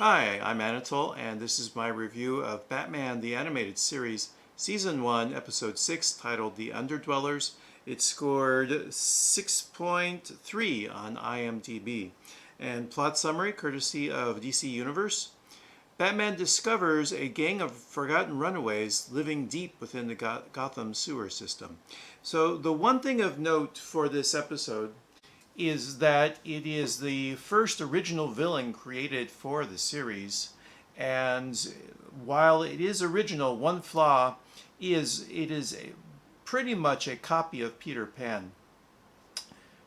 Hi, I'm Anatole, and this is my review of Batman the Animated Series, Season 1, Episode 6, titled The Underdwellers. It scored 6.3 on IMDb. And plot summary, courtesy of DC Universe. Batman discovers a gang of forgotten runaways living deep within the Gotham sewer system. So the one thing of note for this episode is that it is the first original villain created for the series. And while it is original, one flaw is it is pretty much a copy of Peter Pan.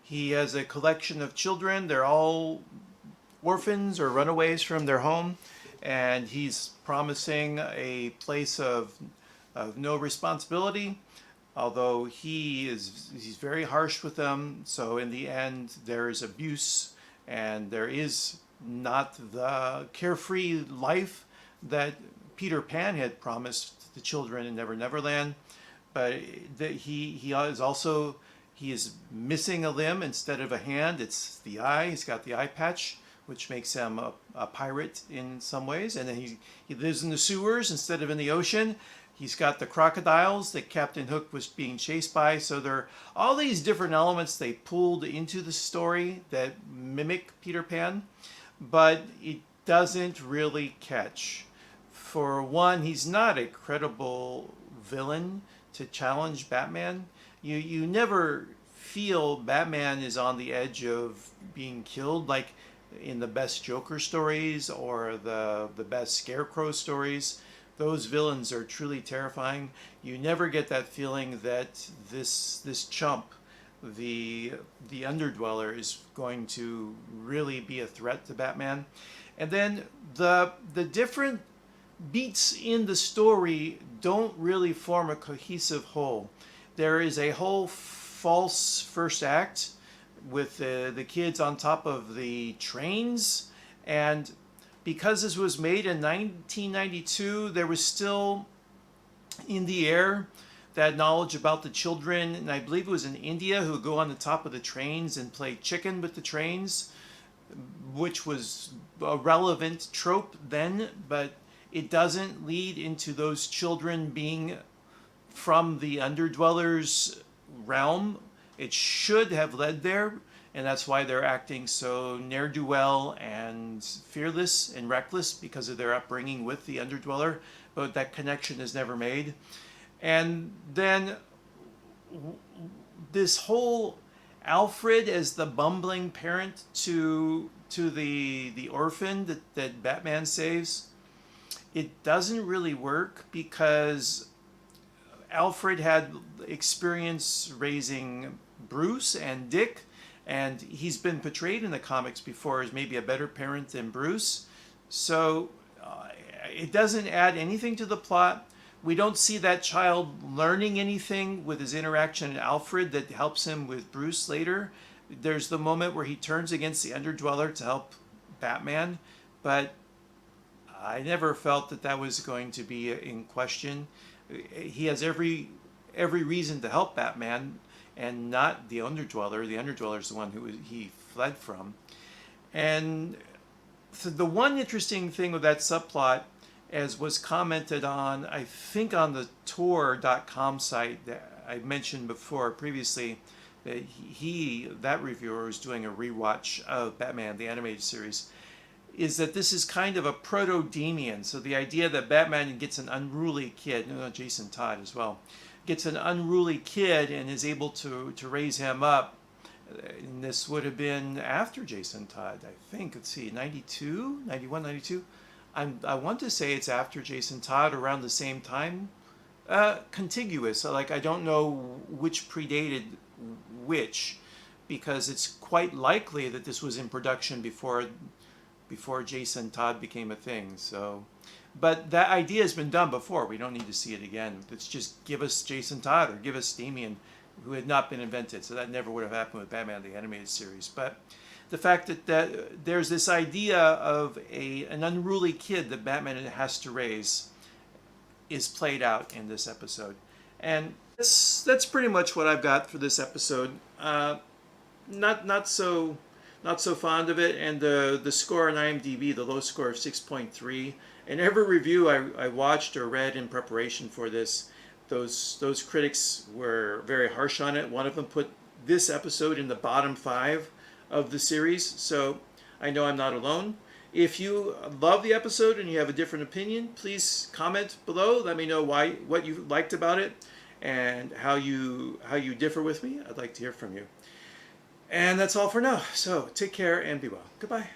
He has a collection of children. They're all orphans or runaways from their home. And he's promising a place of no responsibility, although he's very harsh with them. So in the end, there is abuse, and there is not the carefree life that Peter Pan had promised the children in Never Never Land. But he is missing a limb instead of a hand. It's the eye. He's got the eye patch, which makes him a pirate in some ways. And then he lives in the sewers instead of in the ocean. He's got the crocodiles that Captain Hook was being chased by. So there are all these different elements they pulled into the story that mimic Peter Pan, but it doesn't really catch. For one, he's not a credible villain to challenge Batman. You never feel Batman is on the edge of being killed like in the best Joker stories or the best Scarecrow stories. Those villains are truly terrifying. You never get that feeling that this chump, the underdweller, is going to really be a threat to Batman. And then the different beats in the story don't really form a cohesive whole. There is a whole false first act with the kids on top of the trains, and because this was made in 1992, there was still in the air that knowledge about the children, and I believe it was in India, who go on the top of the trains and play chicken with the trains, which was a relevant trope then, but it doesn't lead into those children being from the underdwellers realm. It should have led there, and that's why they're acting so ne'er-do-well and fearless and reckless, because of their upbringing with the underdweller, but that connection is never made. And then this whole Alfred as the bumbling parent to the orphan that Batman saves, it doesn't really work because Alfred had experience raising Bruce and Dick, and he's been portrayed in the comics before as maybe a better parent than Bruce. So it doesn't add anything to the plot. We don't see that child learning anything with his interaction with Alfred that helps him with Bruce later. There's the moment where he turns against the underdweller to help Batman, but I never felt that was going to be in question. He has every reason to help Batman, and not the underdweller. The underdweller is the one who he fled from. And so the one interesting thing with that subplot, as was commented on, I think on the Tor.com site that I mentioned before previously, that that reviewer was doing a rewatch of Batman the Animated Series, is that this is kind of a proto-Demian. So the idea that Batman gets an unruly kid, Jason Todd as well, gets an unruly kid and is able to raise him up. And this would have been after Jason Todd, I think. Let's see, 92, 91, 92. I want to say it's after Jason Todd, around the same time. Contiguous. So I don't know which predated which, because it's quite likely that this was in production before Jason Todd became a thing. So, but that idea has been done before. We don't need to see it again. Let's just give us Jason Todd or give us Damian, who had not been invented. So that never would have happened with Batman the Animated Series. But the fact that there's this idea of an unruly kid that Batman has to raise is played out in this episode. And that's pretty much what I've got for this episode. Not so not so fond of it, and the score on IMDb, the low score of 6.3. And every review I watched or read in preparation for this, those critics were very harsh on it. One of them put this episode in the bottom 5 of the series, so I know I'm not alone. If you love the episode and you have a different opinion, please comment below. Let me know what you liked about it and how you differ with me. I'd like to hear from you. And that's all for now. So take care and be well. Goodbye.